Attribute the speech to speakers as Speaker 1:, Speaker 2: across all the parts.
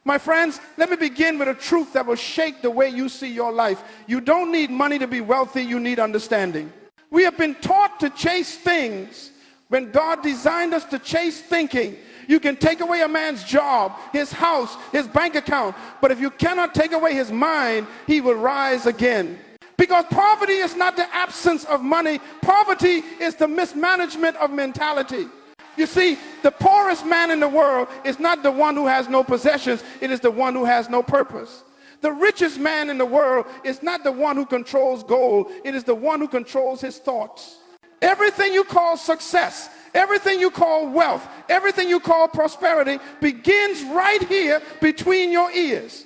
Speaker 1: My friends, let me begin with a truth that will shake the way you see your life. You don't need money to be wealthy, you need understanding. We have been taught to chase things when God designed us to chase thinking. You can take away a man's job, his house, his bank account, but if you cannot take away his mind, he will rise again. Because poverty is not the absence of money. Poverty is the mismanagement of mentality. You see, the poorest man in the world is not the one who has no possessions. It is the one who has no purpose. The richest man in the world is not the one who controls gold. It is the one who controls his thoughts. Everything you call success, everything you call wealth, everything you call prosperity begins right here between your ears.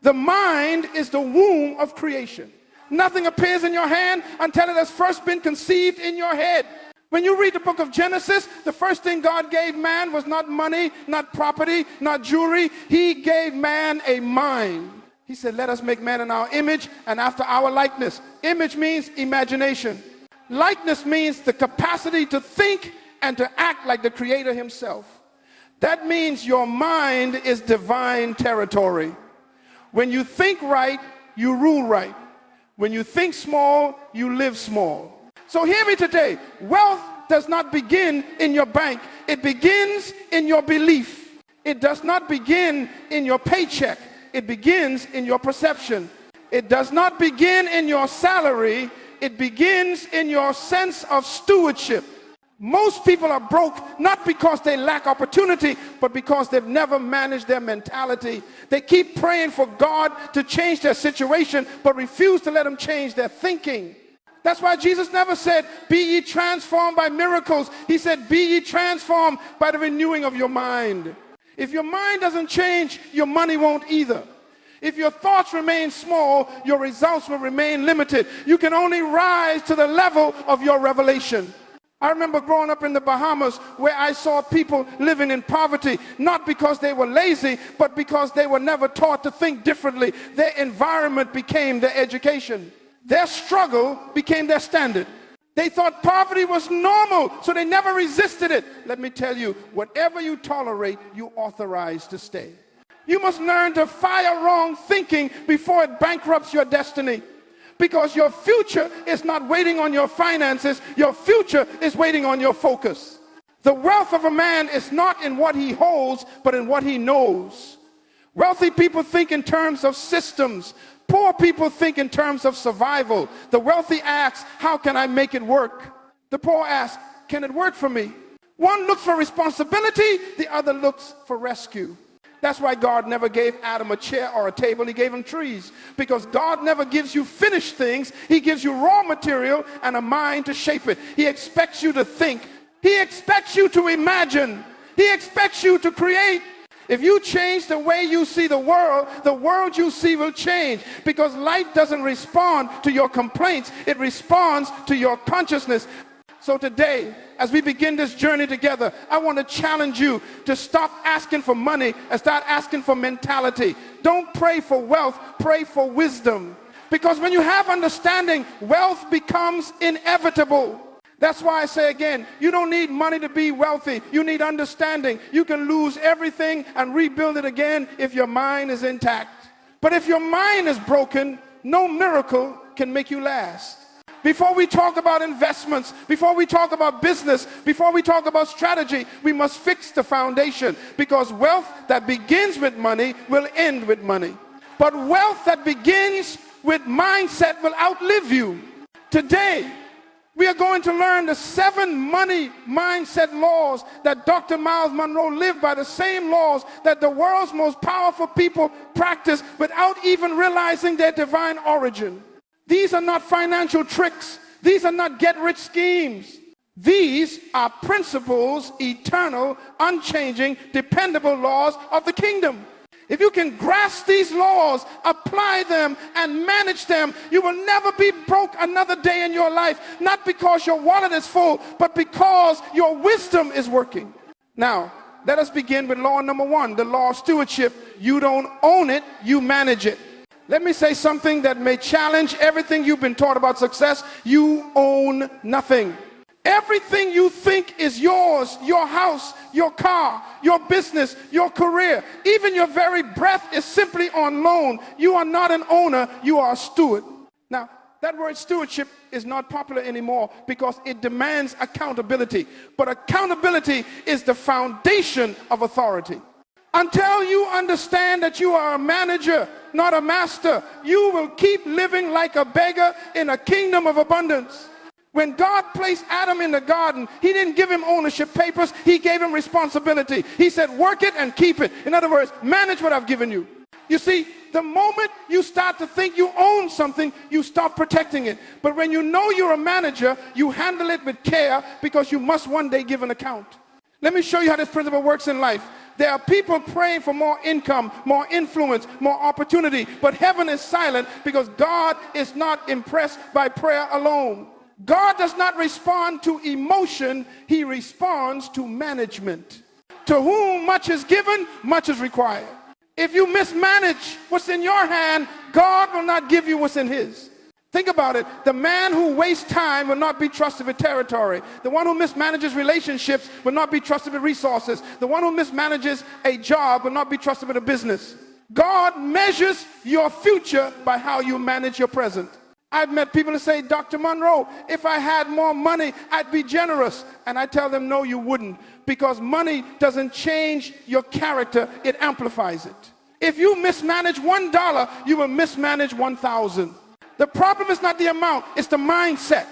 Speaker 1: The mind is the womb of creation. Nothing appears in your hand until it has first been conceived in your head. When you read the book of Genesis, the first thing God gave man was not money, not property, not jewelry. He gave man a mind. He said, let us make man in our image and after our likeness. Image means imagination. Likeness means the capacity to think and to act like the Creator himself. That means your mind is divine territory. When you think right, you rule right. When you think small, you live small. So hear me today. Wealth does not begin in your bank. It begins in your belief. It does not begin in your paycheck. It begins in your perception. It does not begin in your salary. It begins in your sense of stewardship. Most people are broke not because they lack opportunity, but because they've never managed their mentality. They keep praying for God to change their situation, but refuse to let him change their thinking. That's why Jesus never said, be ye transformed by miracles. He said, be ye transformed by the renewing of your mind. If your mind doesn't change, your money won't either. If your thoughts remain small, your results will remain limited. You can only rise to the level of your revelation. I remember growing up in the Bahamas where I saw people living in poverty, not because they were lazy, but because they were never taught to think differently. Their environment became their education. Their struggle became their standard. They thought poverty was normal, so they never resisted it. Let me tell you, whatever you tolerate, you authorize to stay. You must learn to fire wrong thinking before it bankrupts your destiny. Because your future is not waiting on your finances. Your future is waiting on your focus. The wealth of a man is not in what he holds, but in what he knows. Wealthy people think in terms of systems. Poor people think in terms of survival. The wealthy asks, how can I make it work? The poor ask, can it work for me? One looks for responsibility, the other looks for rescue. That's why God never gave Adam a chair or a table. He gave him trees. Because God never gives you finished things. He gives you raw material and a mind to shape it. He expects you to think. He expects you to imagine. He expects you to create. If you change the way you see the world you see will change. Because life doesn't respond to your complaints. It responds to your consciousness. So today, as we begin this journey together, I want to challenge you to stop asking for money and start asking for mentality. Don't pray for wealth, pray for wisdom. Because when you have understanding, wealth becomes inevitable. That's why I say again, you don't need money to be wealthy. You need understanding. You can lose everything and rebuild it again if your mind is intact. But if your mind is broken, no miracle can make you last. Before we talk about investments, before we talk about business, before we talk about strategy, we must fix the foundation. Because wealth that begins with money will end with money. But wealth that begins with mindset will outlive you. Today, we are going to learn the 7 money mindset laws that Dr. Myles Munroe lived by, the same laws that the world's most powerful people practice without even realizing their divine origin. These are not financial tricks. These are not get-rich schemes. These are principles, eternal, unchanging, dependable laws of the kingdom. If you can grasp these laws, apply them, and manage them, you will never be broke another day in your life. Not because your wallet is full, but because your wisdom is working. Now, let us begin with law number 1, the law of stewardship. You don't own it, you manage it. Let me say something that may challenge everything you've been taught about success. You own nothing. Everything you think is yours, your house, your car, your business, your career, even your very breath is simply on loan. You are not an owner, you are a steward. Now, that word stewardship is not popular anymore because it demands accountability. But accountability is the foundation of authority. Until you understand that you are a manager, not a master, you will keep living like a beggar in a kingdom of abundance. When God placed Adam in the garden, he didn't give him ownership papers, he gave him responsibility. He said, work it and keep it. In other words, manage what I've given you. You see, the moment you start to think you own something, you stop protecting it. But when you know you're a manager, you handle it with care because you must one day give an account. Let me show you how this principle works in life. There are people praying for more income, more influence, more opportunity, but heaven is silent because God is not impressed by prayer alone. God does not respond to emotion, he responds to management. To whom much is given, much is required. If you mismanage what's in your hand, God will not give you what's in his. Think about it. The man who wastes time will not be trusted with territory. The one who mismanages relationships will not be trusted with resources. The one who mismanages a job will not be trusted with a business. God measures your future by how you manage your present. I've met people who say, Dr. Munroe, if I had more money, I'd be generous. And I tell them, no, you wouldn't. Because money doesn't change your character, it amplifies it. If you mismanage $1, you will mismanage 1,000. The problem is not the amount, it's the mindset.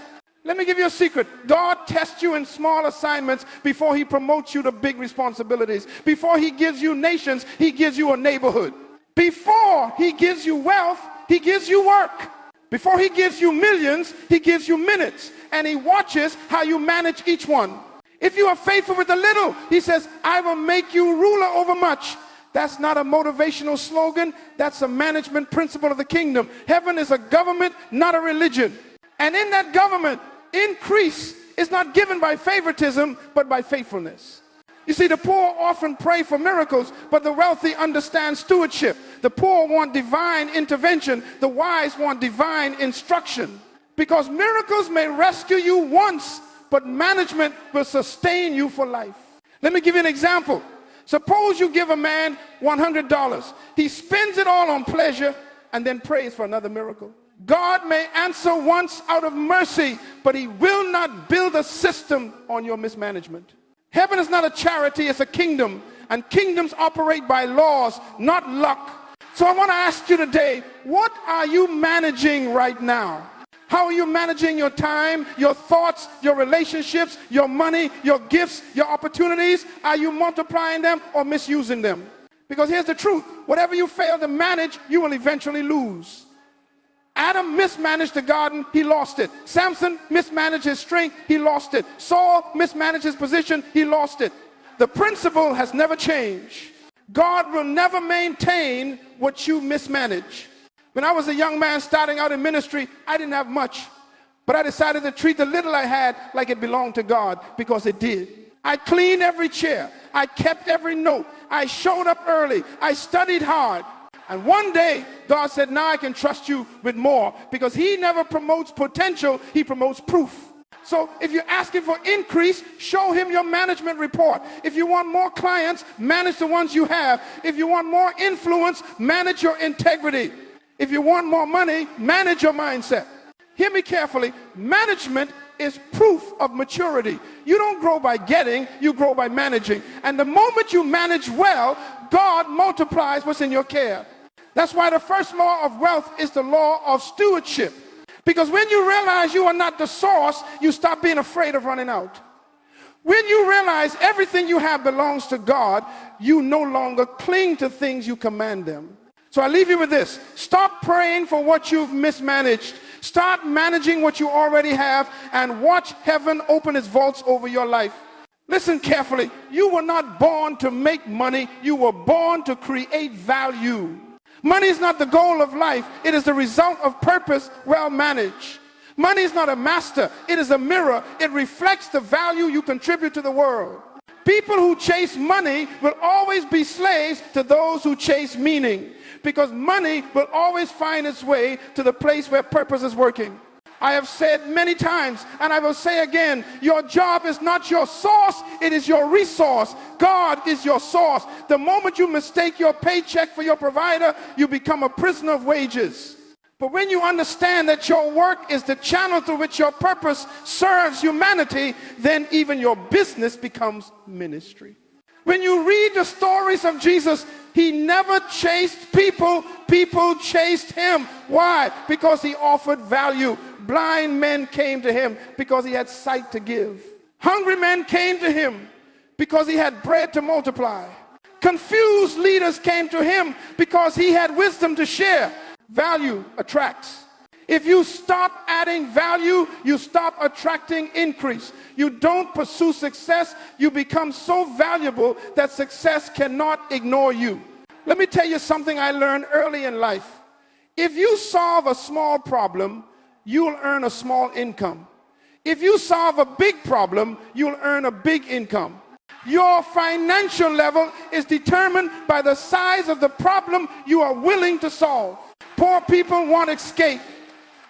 Speaker 1: Let me give you a secret. God tests you in small assignments before he promotes you to big responsibilities. Before he gives you nations, he gives you a neighborhood. Before he gives you wealth, he gives you work. Before he gives you millions, he gives you minutes. And he watches how you manage each one. If you are faithful with the little, he says, I will make you ruler over much. That's not a motivational slogan. That's a management principle of the kingdom. Heaven is a government, not a religion. And in that government, increase is not given by favoritism, but by faithfulness. You see, the poor often pray for miracles, but the wealthy understand stewardship. The poor want divine intervention. The wise want divine instruction. Because miracles may rescue you once, but management will sustain you for life. Let me give you an example. Suppose you give a man $100. He spends it all on pleasure and then prays for another miracle. God may answer once out of mercy, but he will not build a system on your mismanagement. Heaven is not a charity, it's a kingdom. And kingdoms operate by laws, not luck. So I want to ask you today, what are you managing right now? How are you managing your time, your thoughts, your relationships, your money, your gifts, your opportunities? Are you multiplying them or misusing them? Because here's the truth. Whatever you fail to manage, you will eventually lose. Adam mismanaged the garden, he lost it. Samson mismanaged his strength, he lost it. Saul mismanaged his position, he lost it. The principle has never changed. God will never maintain what you mismanage. When I was a young man starting out in ministry, I didn't have much. But I decided to treat the little I had like it belonged to God, because it did. I cleaned every chair. I kept every note. I showed up early. I studied hard. And one day, God said, now I can trust you with more, because he never promotes potential, he promotes proof. So if you're asking for increase, show him your management report. If you want more clients, manage the ones you have. If you want more influence, manage your integrity. If you want more money, manage your mindset. Hear me carefully. Management is proof of maturity. You don't grow by getting, you grow by managing. And the moment you manage well, God multiplies what's in your care. That's why the first law of wealth is the law of stewardship. Because when you realize you are not the source, you stop being afraid of running out. When you realize everything you have belongs to God, you no longer cling to things, you command them. So I leave you with this. Stop praying for what you've mismanaged. Start managing what you already have and watch heaven open its vaults over your life. Listen carefully. You were not born to make money. You were born to create value. Money is not the goal of life. It is the result of purpose well managed. Money is not a master. It is a mirror. It reflects the value you contribute to the world. People who chase money will always be slaves to those who chase meaning. Because money will always find its way to the place where purpose is working. I have said many times, and I will say again, your job is not your source, it is your resource. God is your source. The moment you mistake your paycheck for your provider, you become a prisoner of wages. But when you understand that your work is the channel through which your purpose serves humanity, then even your business becomes ministry. When you read the stories of Jesus, he never chased people, people chased him. Why? Because he offered value. Blind men came to him because he had sight to give. Hungry men came to him because he had bread to multiply. Confused leaders came to him because he had wisdom to share. Value attracts. If you stop adding value, you stop attracting increase. You don't pursue success, you become so valuable that success cannot ignore you. Let me tell you something I learned early in life. If you solve a small problem, you'll earn a small income. If you solve a big problem, you'll earn a big income. Your financial level is determined by the size of the problem you are willing to solve. Poor people want escape.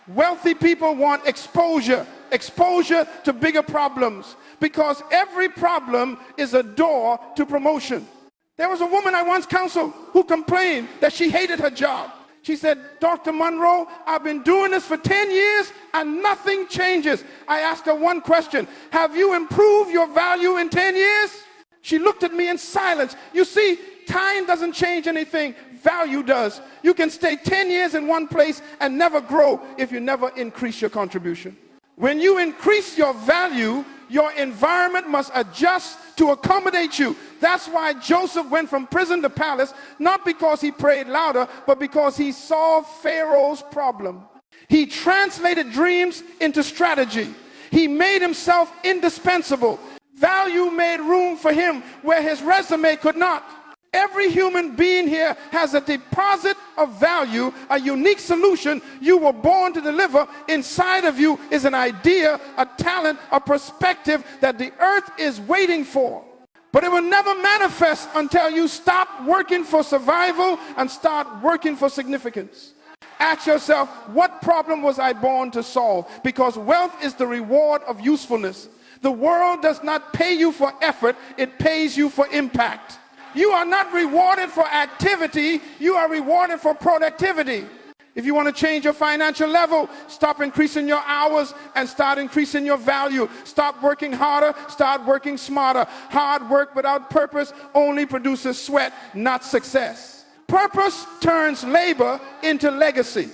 Speaker 1: Wealthy people want exposure to bigger problems, because every problem is a door to promotion. There was a woman I once counseled who complained that she hated her job. She said, Dr. Munroe, I've been doing this for 10 years and nothing changes. I asked her one question: have you improved your value in 10 years? She looked at me in silence. You see, time doesn't change anything. Value does. You can stay 10 years in one place and never grow if you never increase your contribution. When you increase your value, your environment must adjust to accommodate you. That's why Joseph went from prison to palace, not because he prayed louder, but because he solved Pharaoh's problem. He translated dreams into strategy. He made himself indispensable. Value made room for him where his resume could not. Every human being here has a deposit of value, a unique solution you were born to deliver. Inside of you is an idea, a talent, a perspective that the earth is waiting for. But it will never manifest until you stop working for survival and start working for significance. Ask yourself, what problem was I born to solve? Because wealth is the reward of usefulness. The world does not pay you for effort, it pays you for impact. You are not rewarded for activity, you are rewarded for productivity. If you want to change your financial level, stop increasing your hours and start increasing your value. Stop working harder, start working smarter. Hard work without purpose only produces sweat, not success. Purpose turns labor into legacy.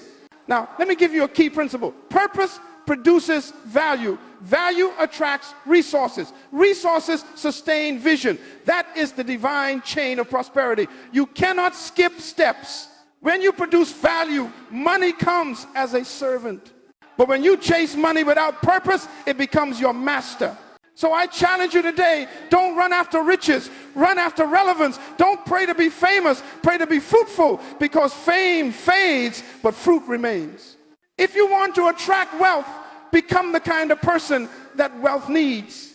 Speaker 1: Now, let me give you a key principle. Purpose produces value. Value attracts resources. Resources sustain vision. That is the divine chain of prosperity. You cannot skip steps. When you produce value, money comes as a servant. But when you chase money without purpose, it becomes your master. So I challenge you today, don't run after riches, run after relevance. Don't pray to be famous, pray to be fruitful, because fame fades, but fruit remains. If you want to attract wealth, become the kind of person that wealth needs.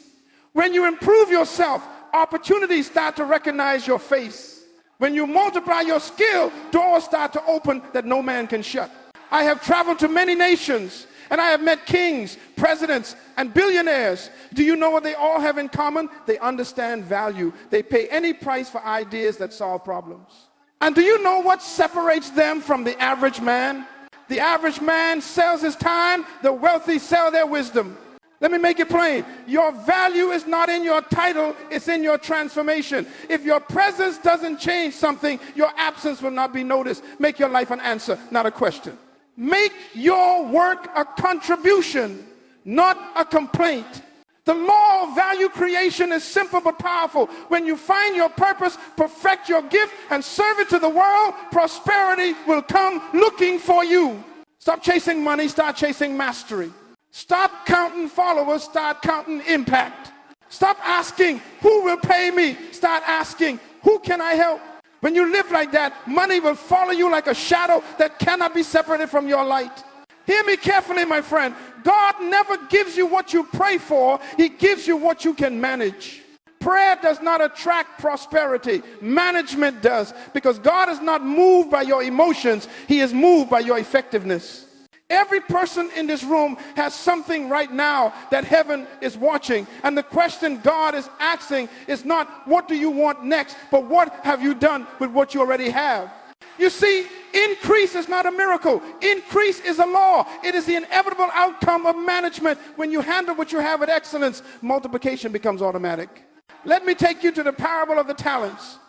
Speaker 1: When you improve yourself, opportunities start to recognize your face. When you multiply your skill, doors start to open that no man can shut. I have traveled to many nations, and I have met kings, presidents, and billionaires. Do you know what they all have in common? They understand value. They pay any price for ideas that solve problems. And do you know what separates them from the average man? The average man sells his time, the wealthy sell their wisdom. Let me make it plain. Your value is not in your title, it's in your transformation. If your presence doesn't change something, your absence will not be noticed. Make your life an answer, not a question. Make your work a contribution, not a complaint. The law of value creation is simple but powerful. When you find your purpose, perfect your gift, and serve it to the world, prosperity will come looking for you. Stop chasing money, start chasing mastery. Stop counting followers, start counting impact. Stop asking, who will pay me? Start asking, who can I help? When you live like that, money will follow you like a shadow that cannot be separated from your light. Hear me carefully, my friend. God never gives you what you pray for. He gives you what you can manage. Prayer does not attract prosperity. Management does, because God is not moved by your emotions. He is moved by your effectiveness. Every person in this room has something right now that heaven is watching. And the question God is asking is not, what do you want next, but what have you done with what you already have? You see, increase is not a miracle. Increase is a law. It is the inevitable outcome of management. When you handle what you have with excellence, multiplication becomes automatic. Let me take you to the parable of the talents.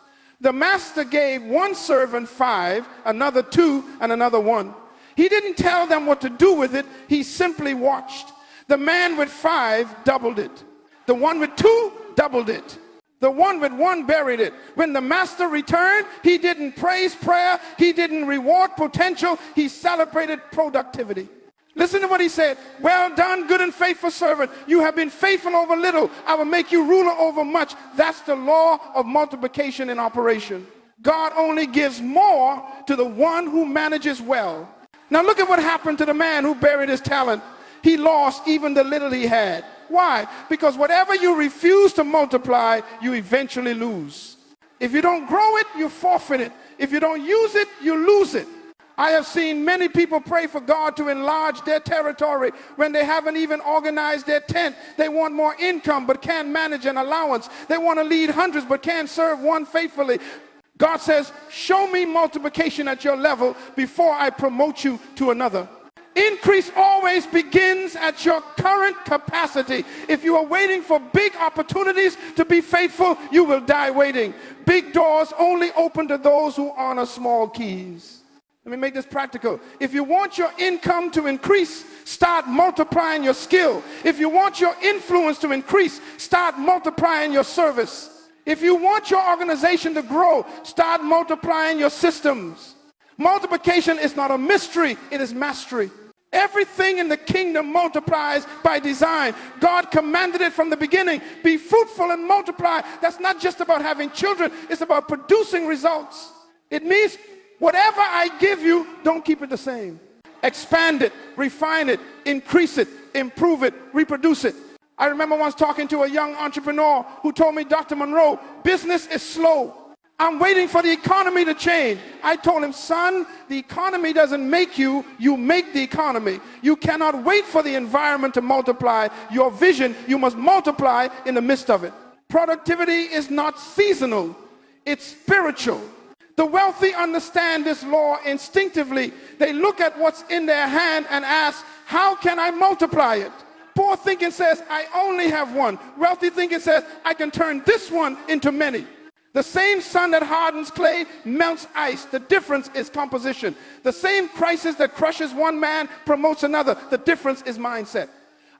Speaker 1: The master gave one servant 5, another 2, and another 1. He didn't tell them what to do with it. He simply watched. The man with 5 doubled it. The one with 2 doubled it. The one with 1 buried it. When the master returned, he didn't praise prayer. He didn't reward potential. He celebrated productivity. Listen to what he said. Well done, good and faithful servant. You have been faithful over little. I will make you ruler over much. That's the law of multiplication in operation. God only gives more to the one who manages well. Now look at what happened to the man who buried his talent. He lost even the little he had. Why? Because whatever you refuse to multiply, you eventually lose. If you don't grow it, you forfeit it. If you don't use it, you lose it. I have seen many people pray for God to enlarge their territory when they haven't even organized their tent. They want more income but can't manage an allowance. They want to lead hundreds but can't serve one faithfully. God says, show me multiplication at your level before I promote you to another. Increase always begins at your current capacity. If you are waiting for big opportunities to be faithful, you will die waiting. Big doors only open to those who honor small keys. Let me make this practical. If you want your income to increase, start multiplying your skill. If you want your influence to increase, start multiplying your service. If you want your organization to grow, start multiplying your systems. Multiplication is not a mystery, it is mastery. Everything in the kingdom multiplies by design. God commanded it from the beginning. Be fruitful and multiply. That's not just about having children, it's about producing results. It means whatever I give you, don't keep it the same. Expand it, refine it, increase it, improve it, reproduce it. I remember once talking to a young entrepreneur who told me, Dr. Munroe, business is slow. I'm waiting for the economy to change. I told him, son, the economy doesn't make you, you make the economy. You cannot wait for the environment to multiply your vision. You must multiply in the midst of it. Productivity is not seasonal, it's spiritual. The wealthy understand this law instinctively. They look at what's in their hand and ask, how can I multiply it? Poor thinking says, I only have one. Wealthy thinking says, I can turn this one into many. The same sun that hardens clay melts ice. The difference is composition. The same crisis that crushes one man promotes another. The difference is mindset.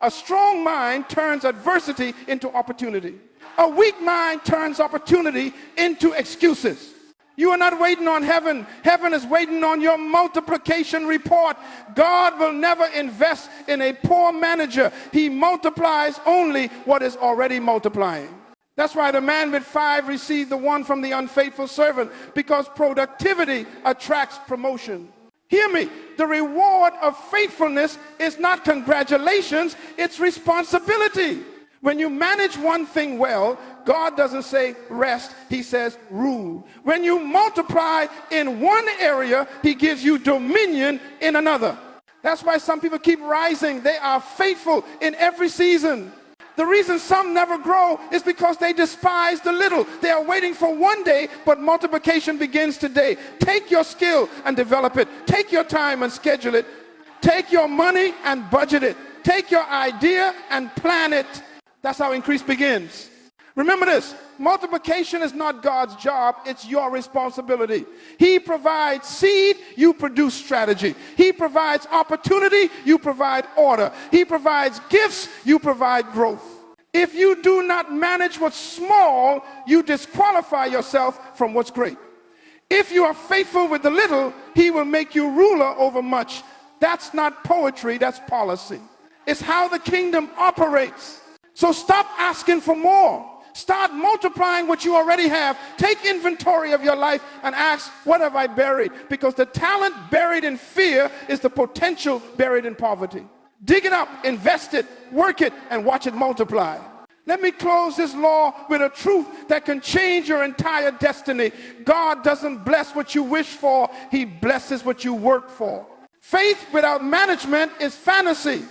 Speaker 1: A strong mind turns adversity into opportunity. A weak mind turns opportunity into excuses. You are not waiting on heaven. Heaven is waiting on your multiplication report. God will never invest in a poor manager. He multiplies only what is already multiplying. That's why the man with 5 received the 1 from the unfaithful servant, because productivity attracts promotion. Hear me, the reward of faithfulness is not congratulations, it's responsibility. When you manage one thing well, God doesn't say rest, he says rule. When you multiply in one area, he gives you dominion in another. That's why some people keep rising. They are faithful in every season. The reason some never grow is because they despise the little. They are waiting for one day, but multiplication begins today. Take your skill and develop it. Take your time and schedule it. Take your money and budget it. Take your idea and plan it. That's how increase begins. Remember this, multiplication is not God's job, it's your responsibility. He provides seed, you produce strategy. He provides opportunity, you provide order. He provides gifts, you provide growth. If you do not manage what's small, you disqualify yourself from what's great. If you are faithful with the little, he will make you ruler over much. That's not poetry, that's policy. It's how the kingdom operates. So stop asking for more. Start multiplying what you already have. Take inventory of your life and ask, what have I buried? Because the talent buried in fear is the potential buried in poverty. Dig it up, invest it, work it, and watch it multiply. Let me close this law with a truth that can change your entire destiny. God doesn't bless what you wish for, he blesses what you work for. Faith without management is fantasy.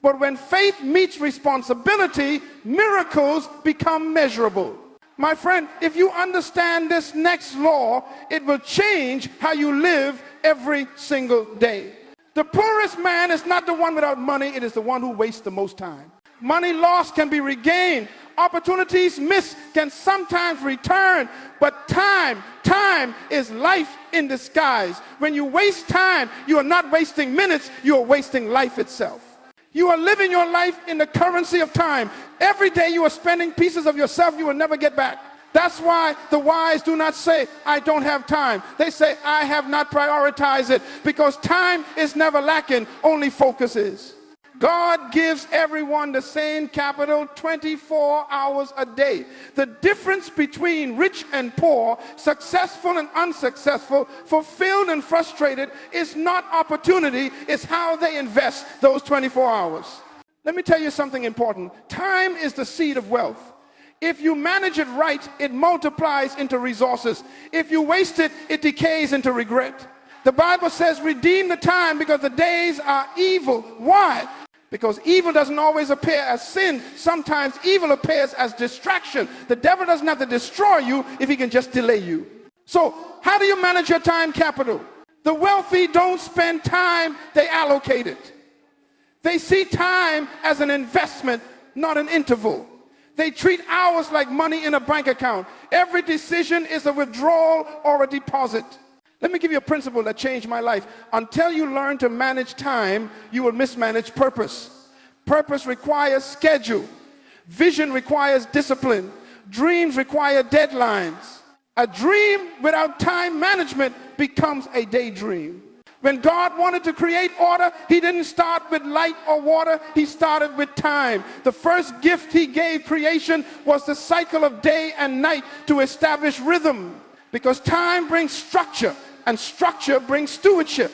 Speaker 1: But when faith meets responsibility, miracles become measurable. My friend, if you understand this next law, it will change how you live every single day. The poorest man is not the one without money, it is the one who wastes the most time. Money lost can be regained. Opportunities missed can sometimes return. But time is life in disguise. When you waste time, you are not wasting minutes, you are wasting life itself. You are living your life in the currency of time. Every day you are spending pieces of yourself you will never get back. That's why the wise do not say, I don't have time. They say, I have not prioritized it, because time is never lacking, only focus is. God gives everyone the same capital 24 hours a day. The difference between rich and poor, successful and unsuccessful, fulfilled and frustrated is not opportunity, it's how they invest those 24 hours. Let me tell you something important. Time is the seed of wealth. If you manage it right, it multiplies into resources. If you waste it, it decays into regret. The Bible says, redeem the time because the days are evil. Why? Because evil doesn't always appear as sin. Sometimes evil appears as distraction. The devil doesn't have to destroy you if he can just delay you. So how do you manage your time capital? The wealthy don't spend time, they allocate it. They see time as an investment, not an interval. They treat hours like money in a bank account. Every decision is a withdrawal or a deposit. Let me give you a principle that changed my life. Until you learn to manage time, you will mismanage purpose. Purpose requires schedule. Vision requires discipline. Dreams require deadlines. A dream without time management becomes a daydream. When God wanted to create order, he didn't start with light or water, he started with time. The first gift he gave creation was the cycle of day and night to establish rhythm. Because time brings structure, and structure brings stewardship.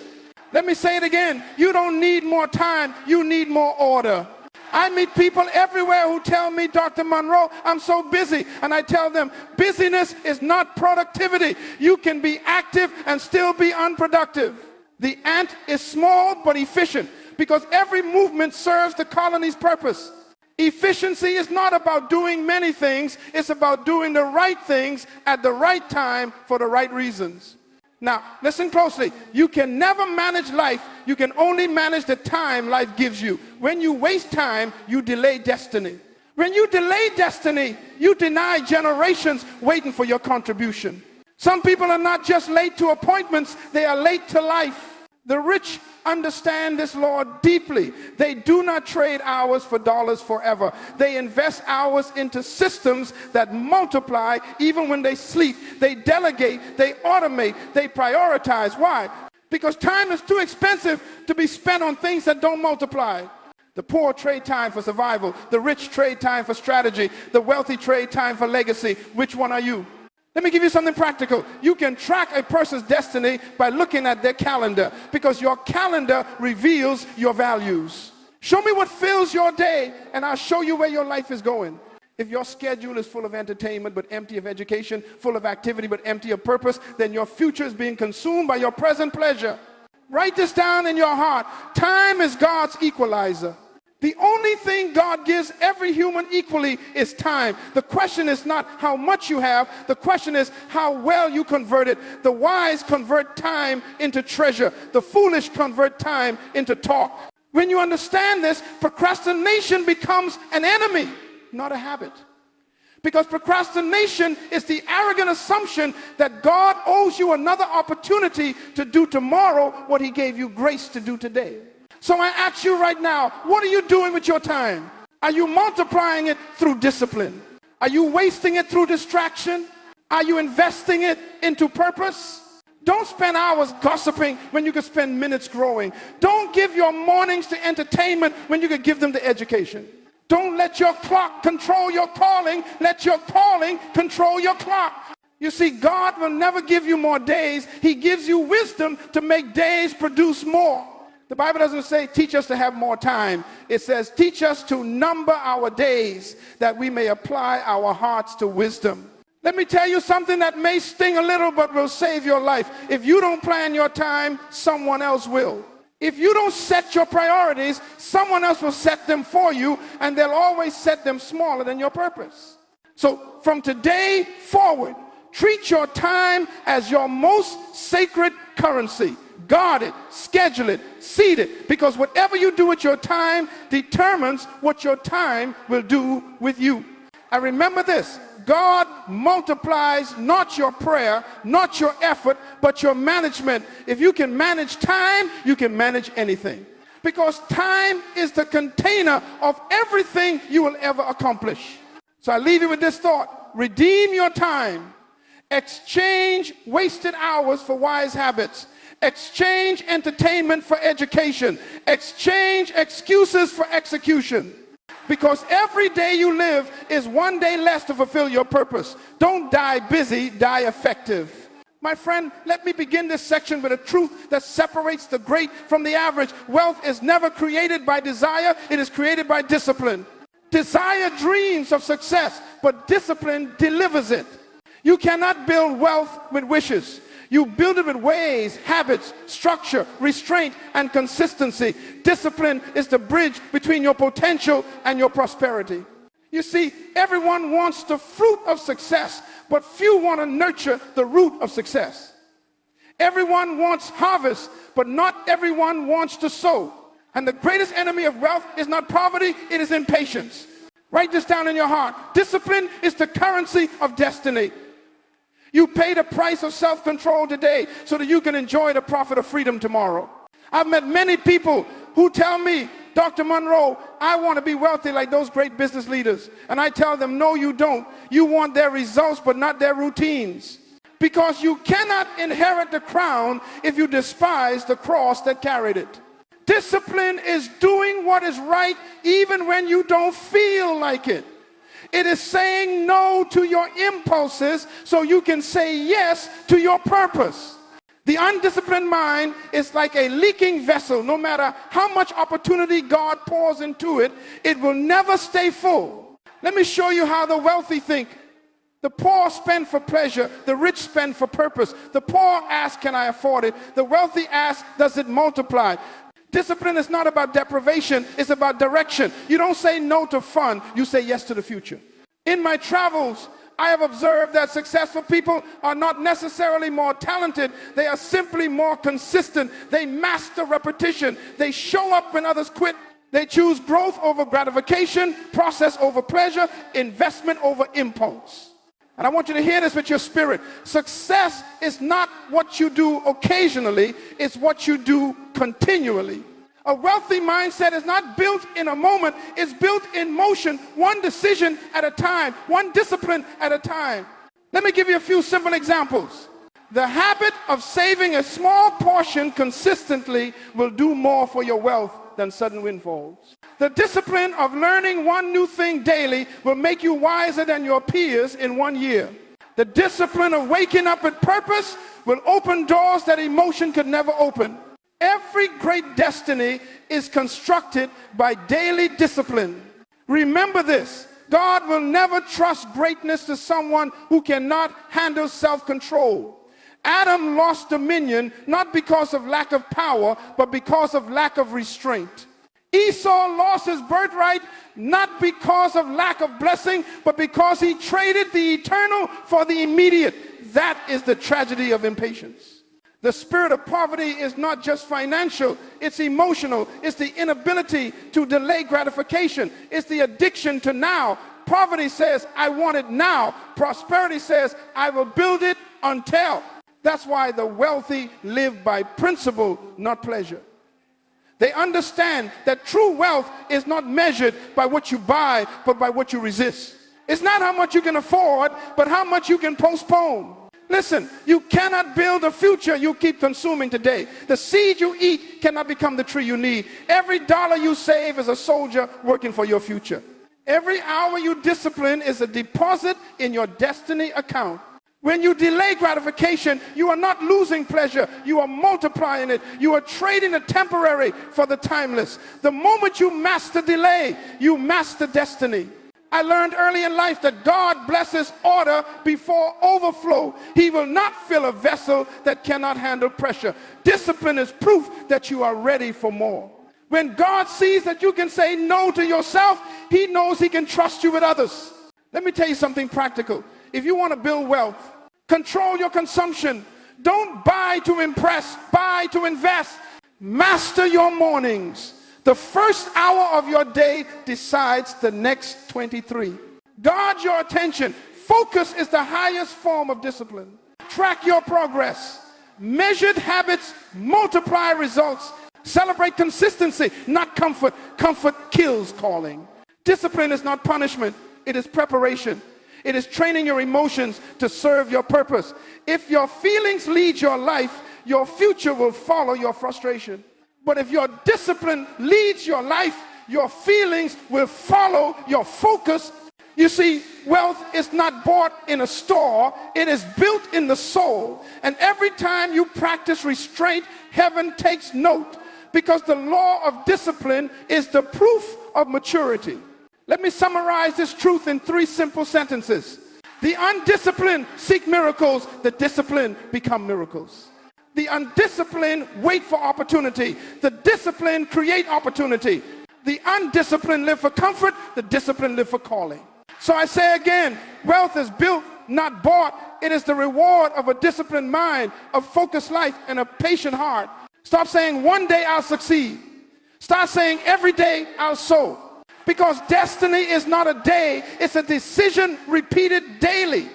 Speaker 1: Let me say it again. You don't need more time, you need more order. I meet people everywhere who tell me, Dr. Munroe, I'm so busy. And I tell them, busyness is not productivity. You can be active and still be unproductive. The ant is small but efficient because every movement serves the colony's purpose. Efficiency is not about doing many things, it's about doing the right things at the right time for the right reasons. Now, listen closely. You can never manage life, you can only manage the time life gives you. When you waste time, you delay destiny. When you delay destiny, you deny generations waiting for your contribution. Some people are not just late to appointments, they are late to life. The rich understand this law deeply. They do not trade hours for dollars forever. They invest hours into systems that multiply even when they sleep. They delegate, they automate, they prioritize. Why? Because time is too expensive to be spent on things that don't multiply. The poor trade time for survival. The rich trade time for strategy. The wealthy trade time for legacy. Which one are you? Let me give you something practical. You can track a person's destiny by looking at their calendar, because your calendar reveals your values. Show me what fills your day, and I'll show you where your life is going. If your schedule is full of entertainment but empty of education, full of activity but empty of purpose, then your future is being consumed by your present pleasure. Write this down in your heart. Time is God's equalizer. The only thing God gives every human equally is time. The question is not how much you have. The question is how well you convert it. The wise convert time into treasure. The foolish convert time into talk. When you understand this, procrastination becomes an enemy, not a habit. Because procrastination is the arrogant assumption that God owes you another opportunity to do tomorrow what he gave you grace to do today. So I ask you right now, what are you doing with your time? Are you multiplying it through discipline? Are you wasting it through distraction? Are you investing it into purpose? Don't spend hours gossiping when you could spend minutes growing. Don't give your mornings to entertainment when you could give them to education. Don't let your clock control your calling. Let your calling control your clock. You see, God will never give you more days. He gives you wisdom to make days produce more. The Bible doesn't say teach us to have more time. It says teach us to number our days that we may apply our hearts to wisdom. Let me tell you something that may sting a little but will save your life. If you don't plan your time, someone else will. If you don't set your priorities, someone else will set them for you, and they'll always set them smaller than your purpose. So from today forward, treat your time as your most sacred currency. Guard it, schedule it, seed it, because whatever you do with your time determines what your time will do with you. And remember this, God multiplies not your prayer, not your effort, but your management. If you can manage time, you can manage anything. Because time is the container of everything you will ever accomplish. So I leave you with this thought. Redeem your time. Exchange wasted hours for wise habits. Exchange entertainment for education. Exchange excuses for execution. Because every day you live is one day less to fulfill your purpose. Don't die busy, die effective. My friend, let me begin this section with a truth that separates the great from the average. Wealth is never created by desire, it is created by discipline. Desire dreams of success, but discipline delivers it. You cannot build wealth with wishes. You build it with ways, habits, structure, restraint, and consistency. Discipline is the bridge between your potential and your prosperity. You see, everyone wants the fruit of success, but few want to nurture the root of success. Everyone wants harvest, but not everyone wants to sow. And the greatest enemy of wealth is not poverty, it is impatience. Write this down in your heart. Discipline is the currency of destiny. You pay the price of self-control today so that you can enjoy the profit of freedom tomorrow. I've met many people who tell me, Dr. Munroe, I want to be wealthy like those great business leaders. And I tell them, no, you don't. You want their results, but not their routines. Because you cannot inherit the crown if you despise the cross that carried it. Discipline is doing what is right even when you don't feel like it. It is saying no to your impulses so you can say yes to your purpose. The undisciplined mind is like a leaking vessel. No matter how much opportunity God pours into it, it will never stay full. Let me show you how the wealthy think. The poor spend for pleasure. The rich spend for purpose. The poor ask, can I afford it? The wealthy ask, does it multiply? Discipline is not about deprivation, it's about direction. You don't say no to fun, you say yes to the future. In my travels, I have observed that successful people are not necessarily more talented, they are simply more consistent. They master repetition. They show up when others quit. They choose growth over gratification, process over pleasure, investment over impulse. And I want you to hear this with your spirit. Success is not what you do occasionally, it's what you do continually. A wealthy mindset is not built in a moment, it's built in motion, one decision at a time, one discipline at a time. Let me give you a few simple examples. The habit of saving a small portion consistently will do more for your wealth than sudden windfalls. The discipline of learning one new thing daily will make you wiser than your peers in 1 year. The discipline of waking up with purpose will open doors that emotion could never open. Every great destiny is constructed by daily discipline. Remember this, God will never trust greatness to someone who cannot handle self-control. Adam lost dominion not because of lack of power, but because of lack of restraint. Esau lost his birthright not because of lack of blessing, but because he traded the eternal for the immediate. That is the tragedy of impatience. The spirit of poverty is not just financial, it's emotional. It's the inability to delay gratification. It's the addiction to now. Poverty says, I want it now. Prosperity says, I will build it until. That's why the wealthy live by principle, not pleasure. They understand that true wealth is not measured by what you buy, but by what you resist. It's not how much you can afford, but how much you can postpone. Listen, you cannot build a future you keep consuming today. The seed you eat cannot become the tree you need. Every dollar you save is a soldier working for your future. Every hour you discipline is a deposit in your destiny account. When you delay gratification, you are not losing pleasure, you are multiplying it. You are trading the temporary for the timeless. The moment you master delay, you master destiny. I learned early in life that God blesses order before overflow. He will not fill a vessel that cannot handle pressure. Discipline is proof that you are ready for more. When God sees that you can say no to yourself, he knows he can trust you with others. Let me tell you something practical. If you want to build wealth, control your consumption. Don't buy to impress, buy to invest. Master your mornings. The first hour of your day decides the next 23. Guard your attention. Focus is the highest form of discipline. Track your progress. Measured habits multiply results. Celebrate consistency, not comfort. Comfort kills calling. Discipline is not punishment. It is preparation. It is training your emotions to serve your purpose. If your feelings lead your life, your future will follow your frustration. But if your discipline leads your life, your feelings will follow your focus. You see, wealth is not bought in a store. It is built in the soul. And every time you practice restraint, heaven takes note, because the law of discipline is the proof of maturity. Let me summarize this truth in 3 simple sentences. The undisciplined seek miracles. The disciplined become miracles. The undisciplined wait for opportunity. The disciplined create opportunity. The undisciplined live for comfort. The disciplined live for calling. So I say again, wealth is built, not bought. It is the reward of a disciplined mind, a focused life, and a patient heart. Stop saying one day I'll succeed. Start saying every day I'll sow. Because destiny is not a day, it's a decision repeated daily.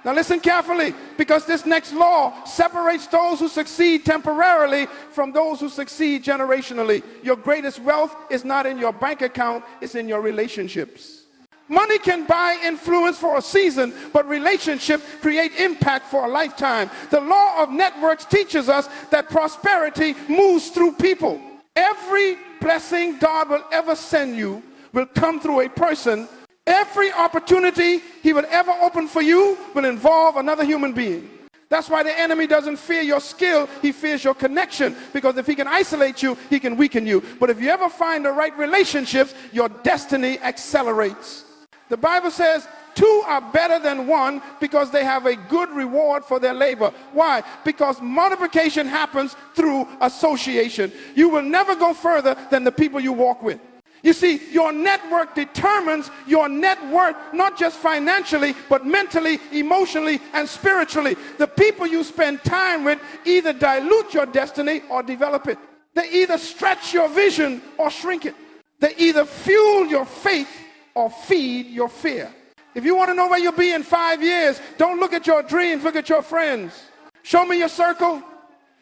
Speaker 1: Now listen carefully, because this next law separates those who succeed temporarily from those who succeed generationally. Your greatest wealth is not in your bank account, it's in your relationships. Money can buy influence for a season, but relationships create impact for a lifetime. The law of networks teaches us that prosperity moves through people. Every blessing God will ever send you will come through a person. Every opportunity he will ever open for you will involve another human being. That's why the enemy doesn't fear your skill, he fears your connection. Because if he can isolate you, he can weaken you. But if you ever find the right relationships, your destiny accelerates. The Bible says 2 are better than 1 because they have a good reward for their labor. Why? Because multiplication happens through association. You will never go further than the people you walk with. You see, your network determines your net worth, not just financially, but mentally, emotionally, and spiritually. The people you spend time with either dilute your destiny or develop it. They either stretch your vision or shrink it. They either fuel your faith or feed your fear. If you want to know where you'll be in 5 years, don't look at your dreams, look at your friends. Show me your circle,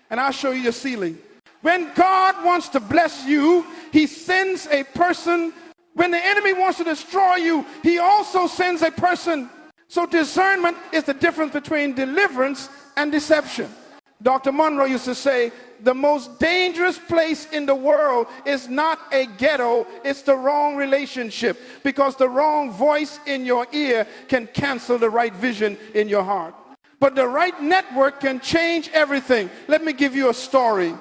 Speaker 1: and I'll show you your ceiling. When God wants to bless you, he sends a person. When the enemy wants to destroy you, he also sends a person. So discernment is the difference between deliverance and deception. Dr. Munroe used to say, the most dangerous place in the world is not a ghetto, it's the wrong relationship. Because the wrong voice in your ear can cancel the right vision in your heart. But the right network can change everything. Let me give you a story.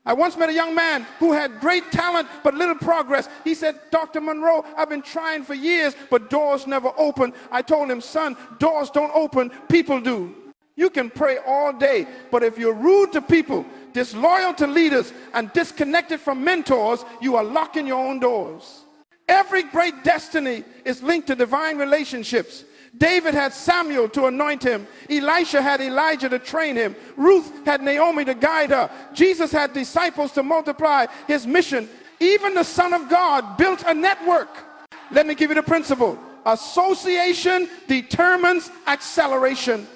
Speaker 1: I once met a young man who had great talent but little progress. He said, Dr. Munroe, I've been trying for years, but doors never open. I told him, son, doors don't open, people do. You can pray all day, but if you're rude to people, disloyal to leaders, and disconnected from mentors, you are locking your own doors. Every great destiny is linked to divine relationships. David had Samuel to anoint him. Elisha had Elijah to train him. Ruth had Naomi to guide her. Jesus had disciples to multiply his mission. Even the Son of God built a network. Let me give you the principle. Association determines acceleration.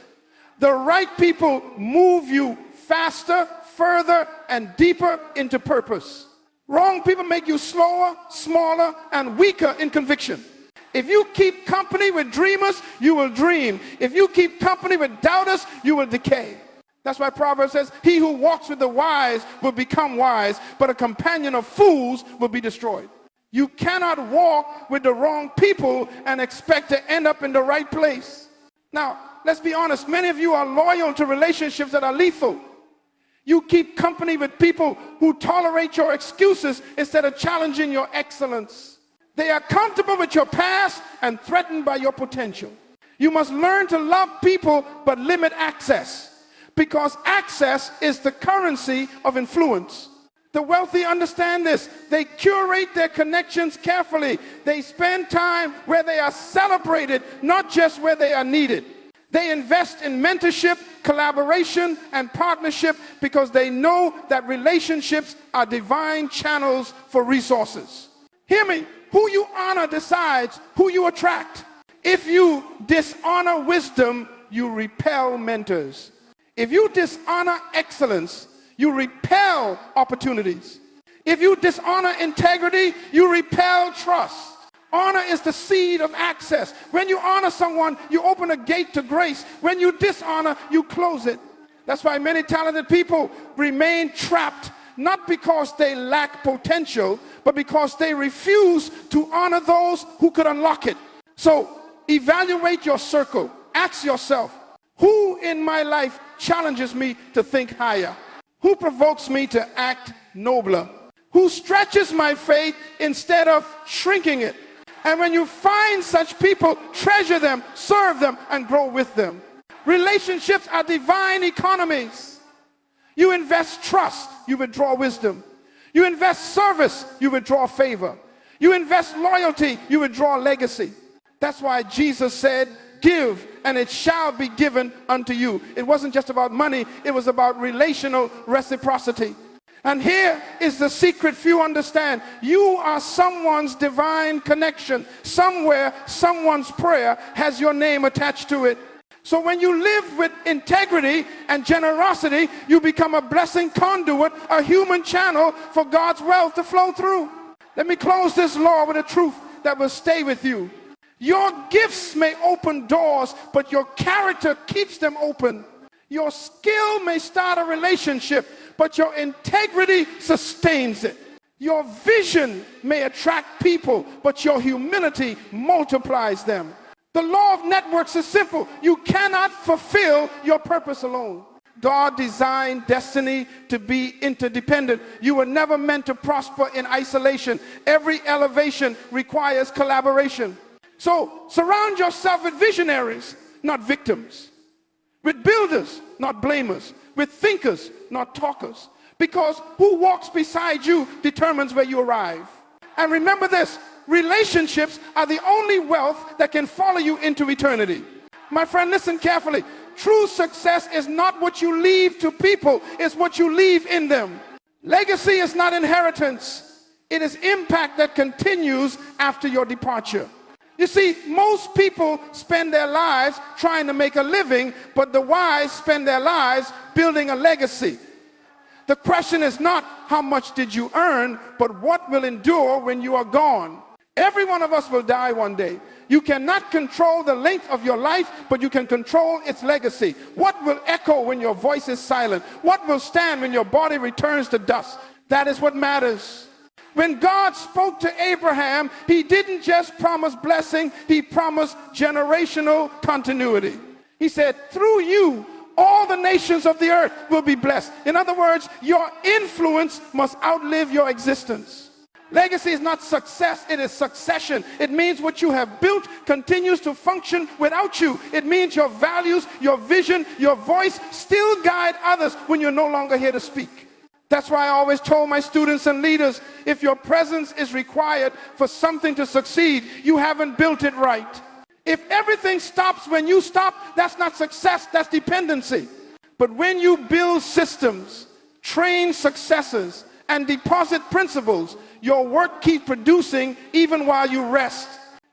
Speaker 1: The right people move you faster, further, and deeper into purpose. Wrong people make you slower, smaller, and weaker in conviction. If you keep company with dreamers, you will dream. If you keep company with doubters, you will decay. That's why Proverbs says, he who walks with the wise will become wise, but a companion of fools will be destroyed. You cannot walk with the wrong people and expect to end up in the right place. Now, let's be honest. Many of you are loyal to relationships that are lethal. You keep company with people who tolerate your excuses instead of challenging your excellence. They are comfortable with your past and threatened by your potential. You must learn to love people but limit access, because access is the currency of influence. The wealthy understand this. They curate their connections carefully. They spend time where they are celebrated, not just where they are needed. They invest in mentorship, collaboration, and partnership because they know that relationships are divine channels for resources. Hear me. Who you honor decides who you attract. If you dishonor wisdom, you repel mentors. If you dishonor excellence, you repel opportunities. If you dishonor integrity, you repel trust. Honor is the seed of access. When you honor someone, you open a gate to grace. When you dishonor, you close it. That's why many talented people remain trapped, not because they lack potential, but because they refuse to honor those who could unlock it. So evaluate your circle. Ask yourself, who in my life challenges me to think higher? Who provokes me to act nobler? Who stretches my faith instead of shrinking it? And when you find such people, treasure them, serve them, and grow with them. Relationships are divine economies. You invest trust, you withdraw wisdom. You invest service, you withdraw favor. You invest loyalty, you withdraw legacy. That's why Jesus said, give and it shall be given unto you. It wasn't just about money, it was about relational reciprocity. And here is the secret few understand. You are someone's divine connection. Somewhere, someone's prayer has your name attached to it. So when you live with integrity and generosity, you become a blessing conduit, a human channel for God's wealth to flow through. Let me close this law with a truth that will stay with you. Your gifts may open doors, but your character keeps them open. Your skill may start a relationship, but your integrity sustains it. Your vision may attract people, but your humility multiplies them. The law of networks is simple. You cannot fulfill your purpose alone. God designed destiny to be interdependent. You were never meant to prosper in isolation. Every elevation requires collaboration. So surround yourself with visionaries, not victims. With builders, not blamers. With thinkers, not talkers. Because who walks beside you determines where you arrive. And remember this, relationships are the only wealth that can follow you into eternity. My friend, listen carefully. True success is not what you leave to people, it's what you leave in them. Legacy is not inheritance. It is impact that continues after your departure. You see, most people spend their lives trying to make a living, but the wise spend their lives building a legacy. The question is not how much did you earn, but what will endure when you are gone. Every one of us will die one day. You cannot control the length of your life, but you can control its legacy. What will echo when your voice is silent? What will stand when your body returns to dust? That is what matters. When God spoke to Abraham, he didn't just promise blessing, he promised generational continuity. He said, through you, all the nations of the earth will be blessed. In other words, your influence must outlive your existence. Legacy is not success, it is succession. It means what you have built continues to function without you. It means your values, your vision, your voice still guide others when you're no longer here to speak. That's why I always told my students and leaders, if your presence is required for something to succeed, you haven't built it right. If everything stops when you stop, that's not success, that's dependency. But when you build systems, train successors, and deposit principles, your work keeps producing even while you rest.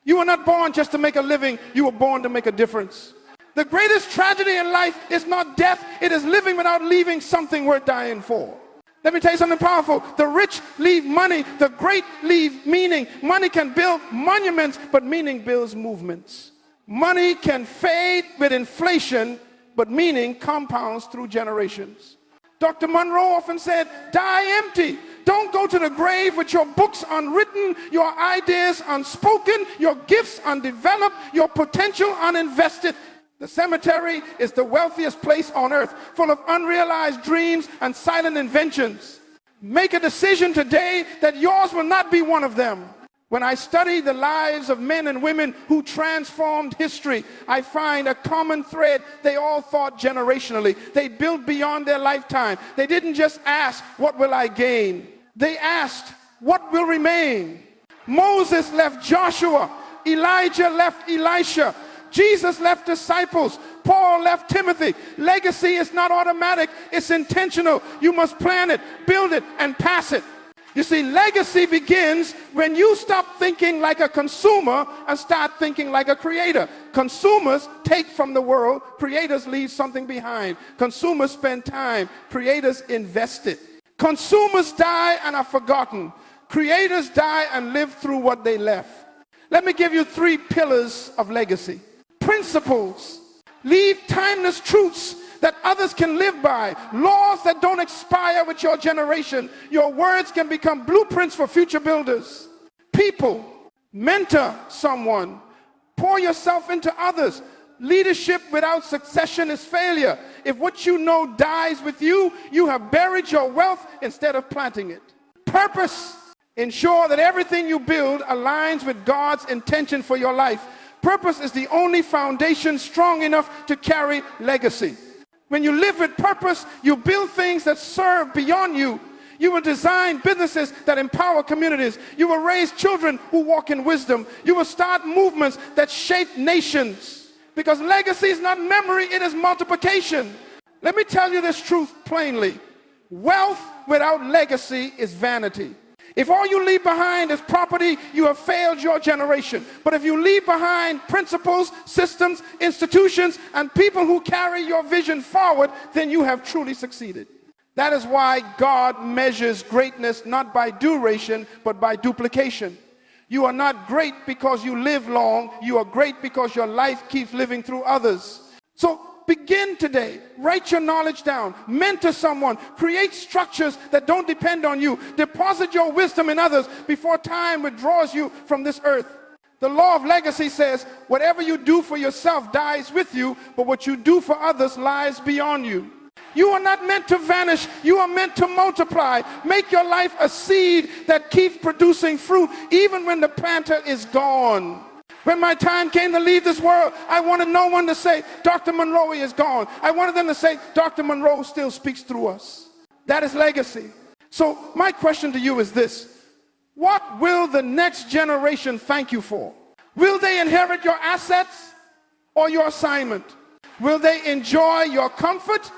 Speaker 1: You were not born just to make a living, you were born to make a difference. The greatest tragedy in life is not death, it is living without leaving something worth dying for. Let me tell you something powerful. The rich leave money, the great leave meaning. Money can build monuments, but meaning builds movements. Money can fade with inflation, but meaning compounds through generations. Dr. Munroe often said, die empty. Don't go to the grave with your books unwritten, your ideas unspoken, your gifts undeveloped, your potential uninvested. The cemetery is the wealthiest place on earth, full of unrealized dreams and silent inventions. Make a decision today that yours will not be one of them. When I study the lives of men and women who transformed history, I find a common thread. They all thought generationally. They built beyond their lifetime. They didn't just ask, what will I gain? They asked, what will remain? Moses left Joshua. Elijah left Elisha. Jesus left disciples. Paul left Timothy. Legacy is not automatic. It's intentional. You must plan it, build it, and pass it. You see, legacy begins when you stop thinking like a consumer and start thinking like a creator. Consumers take from the world. Creators leave something behind. Consumers spend time. Creators invest it. Consumers die and are forgotten. Creators die and live through what they left. Let me give you 3 pillars of legacy. Principles. Leave timeless truths that others can live by. Laws that don't expire with your generation. Your words can become blueprints for future builders. People. Mentor someone. Pour yourself into others. Leadership without succession is failure. If what you know dies with you, you have buried your wealth instead of planting it. Purpose. Ensure that everything you build aligns with God's intention for your life. Purpose is the only foundation strong enough to carry legacy. When you live with purpose, you build things that serve beyond you. You will design businesses that empower communities. You will raise children who walk in wisdom. You will start movements that shape nations. Because legacy is not memory, it is multiplication. Let me tell you this truth plainly. Wealth without legacy is vanity. If all you leave behind is property, you have failed your generation. But if you leave behind principles, systems, institutions, and people who carry your vision forward, then you have truly succeeded. That is why God measures greatness not by duration, but by duplication. You are not great because you live long. You are great because your life keeps living through others. So begin today. Write your knowledge down. Mentor someone. Create structures that don't depend on you. Deposit your wisdom in others before time withdraws you from this earth. The law of legacy says, whatever you do for yourself dies with you, but what you do for others lies beyond you. You are not meant to vanish. You are meant to multiply. Make your life a seed that keeps producing fruit even when the planter is gone. When my time came to leave this world, I wanted no one to say, Dr. Munroe is gone. I wanted them to say, Dr. Munroe still speaks through us. That is legacy. So my question to you is this. What will the next generation thank you for? Will they inherit your assets or your assignment? Will they enjoy your comfort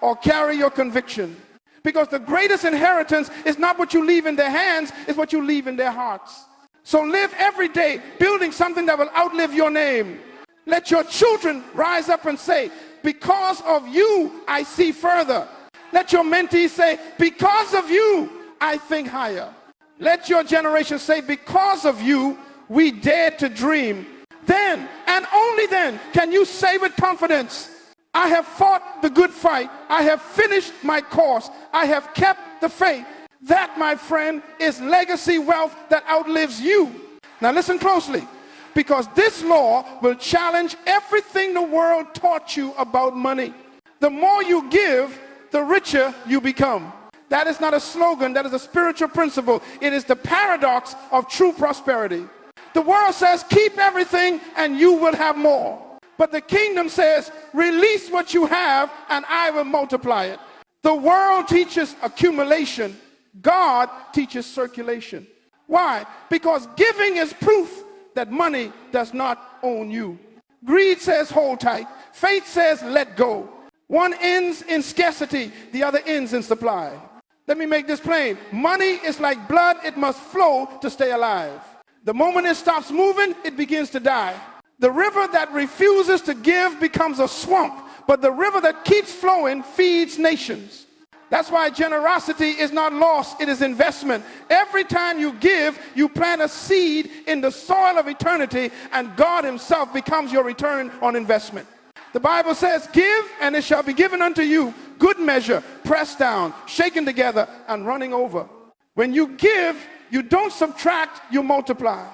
Speaker 1: or carry your conviction? Because the greatest inheritance is not what you leave in their hands, it's what you leave in their hearts. So live every day building something that will outlive your name. Let your children rise up and say, because of you, I see further. Let your mentees say, because of you, I think higher. Let your generation say, because of you, we dare to dream. Then, and only then, can you say with confidence, I have fought the good fight. I have finished my course. I have kept the faith. That, my friend, is legacy wealth that outlives you. Now listen closely, because this law will challenge everything the world taught you about money. The more you give, the richer you become. That is not a slogan, that is a spiritual principle. It is the paradox of true prosperity. The world says, keep everything and you will have more. But the kingdom says, release what you have and I will multiply it. The world teaches accumulation. God teaches circulation. Why? Because giving is proof that money does not own you. Greed says hold tight. Faith says let go. One ends in scarcity, the other ends in supply. Let me make this plain. Money is like blood, it must flow to stay alive. The moment it stops moving, it begins to die. The river that refuses to give becomes a swamp, but the river that keeps flowing feeds nations. That's why generosity is not loss, it is investment. Every time you give, you plant a seed in the soil of eternity, and God himself becomes your return on investment. The Bible says, give and it shall be given unto you, good measure, pressed down, shaken together, and running over. When you give, you don't subtract, you multiply.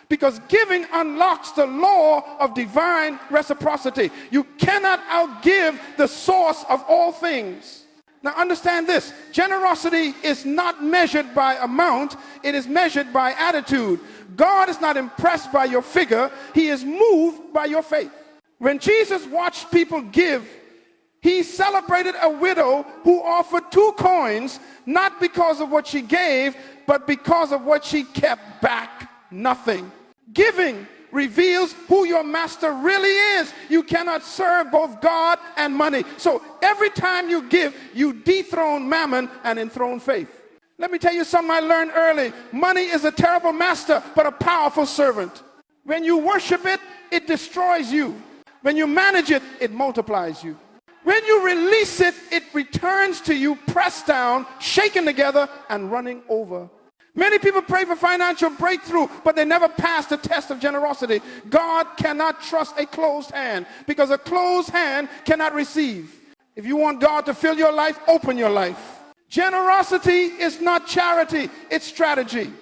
Speaker 1: Because giving unlocks the law of divine reciprocity. You cannot outgive the source of all things. Now understand this, generosity is not measured by amount, it is measured by attitude. God is not impressed by your figure. He is moved by your faith. When Jesus watched people give, he celebrated a widow who offered 2 coins, not because of what she gave, but because of what she kept back, nothing. Giving reveals who your master really is. You cannot serve both God and money. So every time you give, you dethrone mammon and enthrone faith. Let me tell you something I learned early. Money is a terrible master, but a powerful servant. When you worship it, it destroys you. When you manage it, it multiplies you. When you release it, it returns to you pressed down, shaken together, and running over. Many people pray for financial breakthrough, but they never pass the test of generosity. God cannot trust a closed hand, because a closed hand cannot receive. If you want God to fill your life, open your life. Generosity is not charity, it's strategy.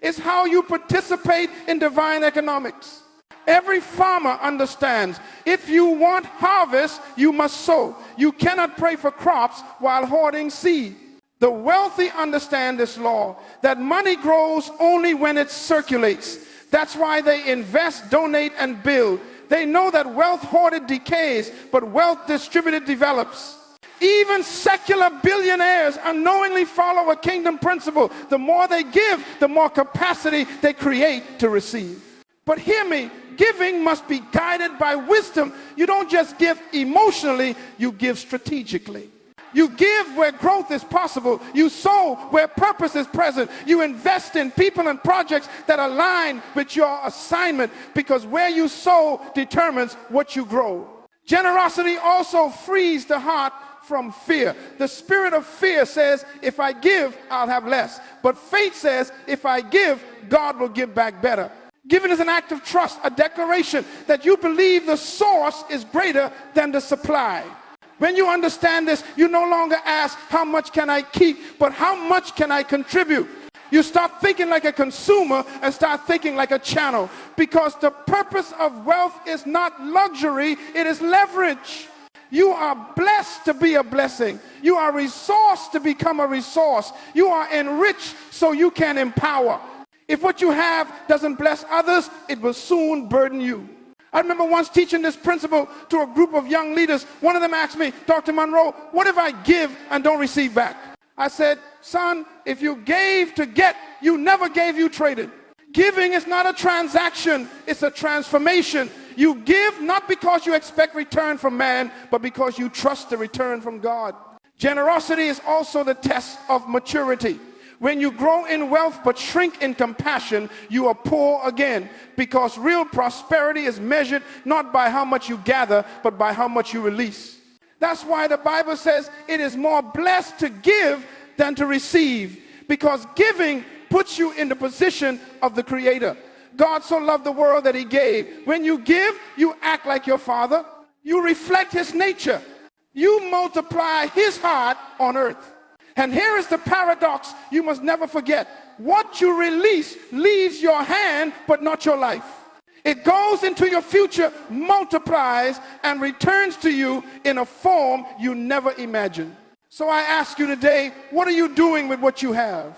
Speaker 1: It's how you participate in divine economics. Every farmer understands, if you want harvest, you must sow. You cannot pray for crops while hoarding seed. The wealthy understand this law, that money grows only when it circulates. That's why they invest, donate, and build. They know that wealth hoarded decays, but wealth distributed develops. Even secular billionaires unknowingly follow a kingdom principle. The more they give, the more capacity they create to receive. But hear me, giving must be guided by wisdom. You don't just give emotionally, you give strategically. You give where growth is possible. You sow where purpose is present. You invest in people and projects that align with your assignment, because where you sow determines what you grow. Generosity also frees the heart from fear. The spirit of fear says, if I give, I'll have less. But faith says, if I give, God will give back better. Giving is an act of trust, a declaration that you believe the source is greater than the supply. When you understand this, you no longer ask, how much can I keep, but how much can I contribute? You stop thinking like a consumer and start thinking like a channel, because the purpose of wealth is not luxury, it is leverage. You are blessed to be a blessing. You are resourced to become a resource. You are enriched so you can empower. If what you have doesn't bless others, it will soon burden you. I remember once teaching this principle to a group of young leaders. One of them asked me, Dr. Munroe, what if I give and don't receive back? I said, son, if you gave to get, you never gave, you traded. Giving is not a transaction, it's a transformation. You give not because you expect return from man, but because you trust the return from God. Generosity is also the test of maturity. When you grow in wealth but shrink in compassion, you are poor again, because real prosperity is measured not by how much you gather, but by how much you release. That's why the Bible says it is more blessed to give than to receive, because giving puts you in the position of the Creator. God so loved the world that he gave. When you give, you act like your Father. You reflect his nature. You multiply his heart on earth. And here is the paradox you must never forget. What you release leaves your hand, but not your life. It goes into your future, multiplies, and returns to you in a form you never imagined. So I ask you today, what are you doing with what you have?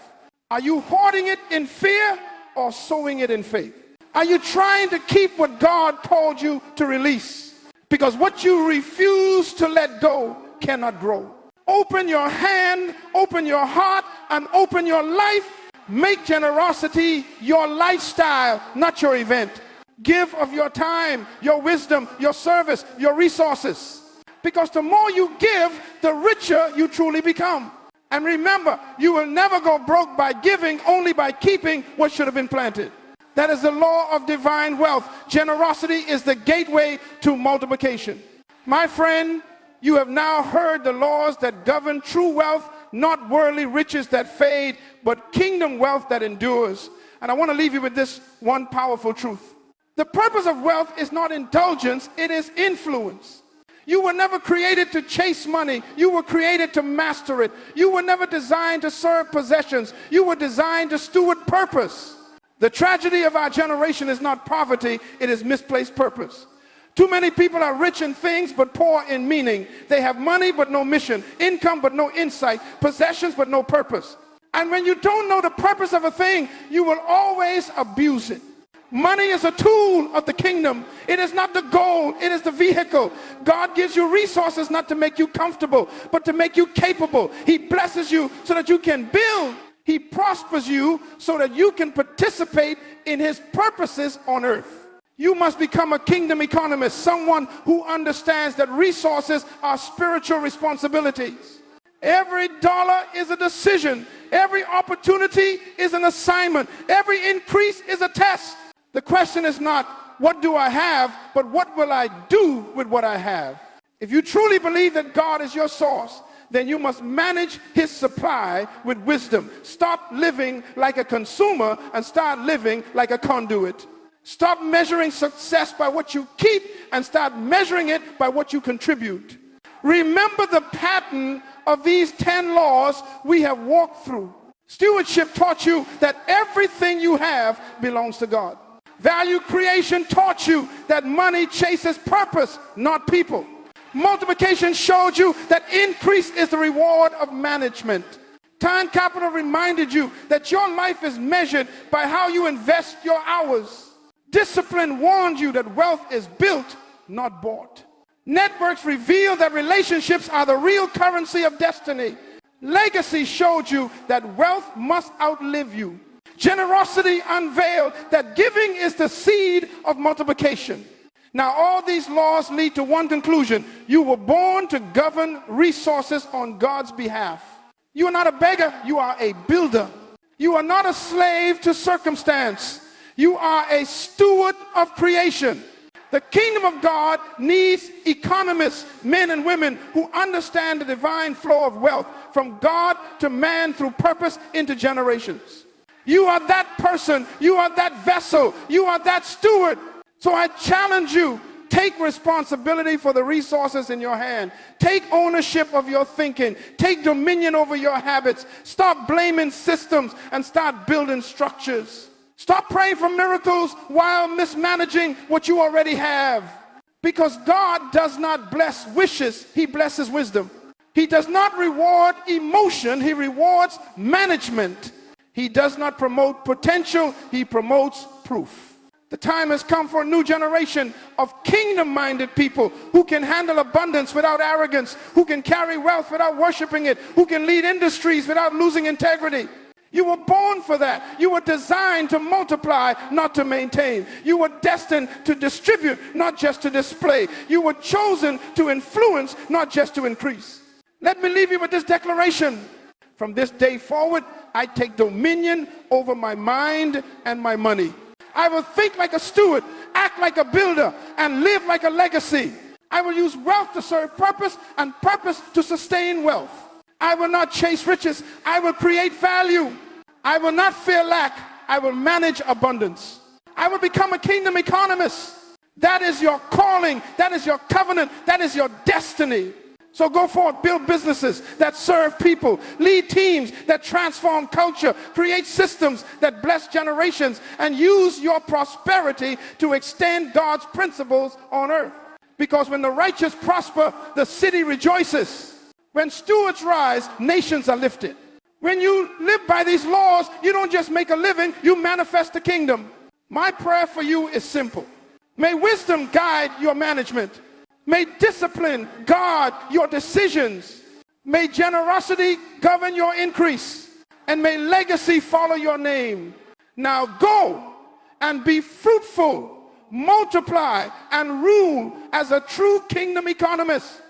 Speaker 1: Are you hoarding it in fear or sowing it in faith? Are you trying to keep what God told you to release? Because what you refuse to let go cannot grow. Open your hand, open your heart, and open your life. Make generosity your lifestyle, not your event. Give of your time, your wisdom, your service, your resources. Because the more you give, the richer you truly become. And remember, you will never go broke by giving, only by keeping what should have been planted. That is the law of divine wealth. Generosity is the gateway to multiplication. My friend, you have now heard the laws that govern true wealth, not worldly riches that fade, but kingdom wealth that endures. And I want to leave you with this one powerful truth. The purpose of wealth is not indulgence, it is influence. You were never created to chase money. You were created to master it. You were never designed to serve possessions. You were designed to steward purpose. The tragedy of our generation is not poverty, it is misplaced purpose. Too many people are rich in things but poor in meaning. They have money but no mission, income but no insight, possessions but no purpose. And when you don't know the purpose of a thing, you will always abuse it. Money is a tool of the kingdom. It is not the goal, it is the vehicle. God gives you resources not to make you comfortable, but to make you capable. He blesses you so that you can build. He prospers you so that you can participate in his purposes on earth. You must become a kingdom economist, someone who understands that resources are spiritual responsibilities. Every dollar is a decision. Every opportunity is an assignment. Every increase is a test. The question is not, what do I have, but what will I do with what I have? If you truly believe that God is your source, then you must manage his supply with wisdom. Stop living like a consumer and start living like a conduit. Stop measuring success by what you keep and start measuring it by what you contribute. Remember the pattern of these 10 laws we have walked through. Stewardship taught you that everything you have belongs to God. Value creation taught you that money chases purpose, not people. Multiplication showed you that increase is the reward of management. Time capital reminded you that your life is measured by how you invest your hours. Discipline warned you that wealth is built, not bought. Networks reveal that relationships are the real currency of destiny. Legacy showed you that wealth must outlive you. Generosity unveiled that giving is the seed of multiplication. Now all these laws lead to one conclusion. You were born to govern resources on God's behalf. You are not a beggar, you are a builder. You are not a slave to circumstance. You are a steward of creation. The kingdom of God needs economists, men and women who understand the divine flow of wealth from God to man through purpose into generations. You are that person, you are that vessel, you are that steward. So I challenge you, take responsibility for the resources in your hand. Take ownership of your thinking. Take dominion over your habits. Stop blaming systems and start building structures. Stop praying for miracles while mismanaging what you already have. Because God does not bless wishes, he blesses wisdom. He does not reward emotion, he rewards management. He does not promote potential, he promotes proof. The time has come for a new generation of kingdom-minded people who can handle abundance without arrogance, who can carry wealth without worshiping it, who can lead industries without losing integrity. You were born for that. You were designed to multiply, not to maintain. You were destined to distribute, not just to display. You were chosen to influence, not just to increase. Let me leave you with this declaration. From this day forward, I take dominion over my mind and my money. I will think like a steward, act like a builder, and live like a legacy. I will use wealth to serve purpose and purpose to sustain wealth. I will not chase riches. I will create value. I will not fear lack. I will manage abundance. I will become a kingdom economist. That is your calling. That is your covenant. That is your destiny. So go forth, build businesses that serve people, lead teams that transform culture, create systems that bless generations, and use your prosperity to extend God's principles on earth. Because when the righteous prosper, the city rejoices. When stewards rise, nations are lifted. When you live by these laws, you don't just make a living, you manifest the kingdom. My prayer for you is simple. May wisdom guide your management. May discipline guard your decisions. May generosity govern your increase. And may legacy follow your name. Now go and be fruitful, multiply, and rule as a true kingdom economist.